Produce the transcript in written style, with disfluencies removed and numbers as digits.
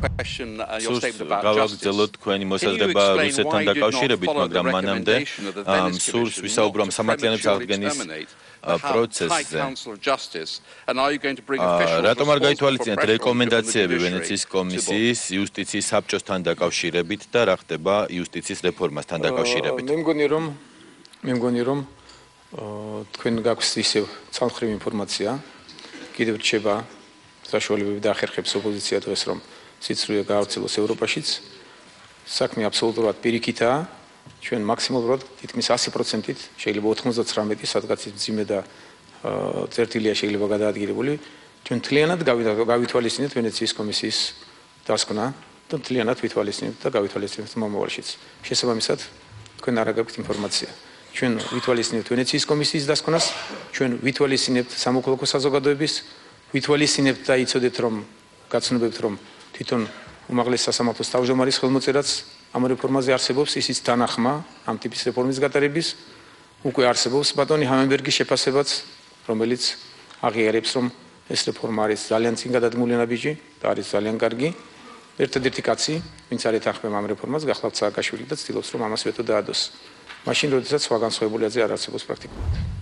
question, your statement about გავაგრძელოთ თქვენი მოსაზრება რუსეთთან დაკავშირებით, მაგრამ მანამდე სურს ვისაუბროთ სამართლიანობის აღდგენის პროცესზე. რატომ არ გაითვალისწინეთ რეკომენდაციები ვენეციის კომისიის იუსტიციის საბჭოსთან დაკავშირებით და რა ხდება იუსტიციის რეფორმასთან დაკავშირებით? მე მგონი რომ თქვენ გაქვთ ისევ ცალმხრივი ინფორმაცია, კიდევ რჩება საშუალებები და ახერხებს ოპოზიცია დღეს რომ სიცრუე გაავრცელოს ევროპაშიც. საქმე აბსოლუტურად პირიქითაა. ჩვენ მაქსიმალურად თითქმის 100%-ით, შეიძლება 99 სადღაცის მძიმე და წერტილია შეიძლება გადაადგილებული. ჩვენ მთლიანად გავითვალისწინებთ ვენეციის კომისიის დასკვნა და მთლიანად ვითვალისწინებთ და გავითვალისწინებთ მომავალშიც. შესაბამისად, თქვენ არ გაქვთ ინფორმაცია. ჩვენ ვითვალისწინებთ ვენეციის კომისიის დასკვნას, ჩვენ ვითვალისწინებთ სამოქალაქო საზოგადოების, ვითვალისწინებთ და იცოდეთ რომ გაცნობებთ რომ თვითონ უმაღლეს სასამართლოს თავმჯდომარის ხელმოწერაც ამ რეფორმაზე არსებობს, ისიც თანახმა ამ ტიპის რეფორმის გატარების უკვე არსებობს ბატონი ჰამენბერგის შეფასებაც, რომელიც აღიარებს რომ ეს რეფორმა არის ძალიან წინ გადადგმული ნაბიჯი და არის ძალიან კარგი. ერთადერთი კაცი, ვინც არ ეთანხმება ამ რეფორმას, გახლავთ სააკაშვილი და ცდილობს რომ ამას ვეტო დაადოს. მაშინ როდესაც სხვა განსხვავებულიაზე არ არსებობს პრაქტიკულად.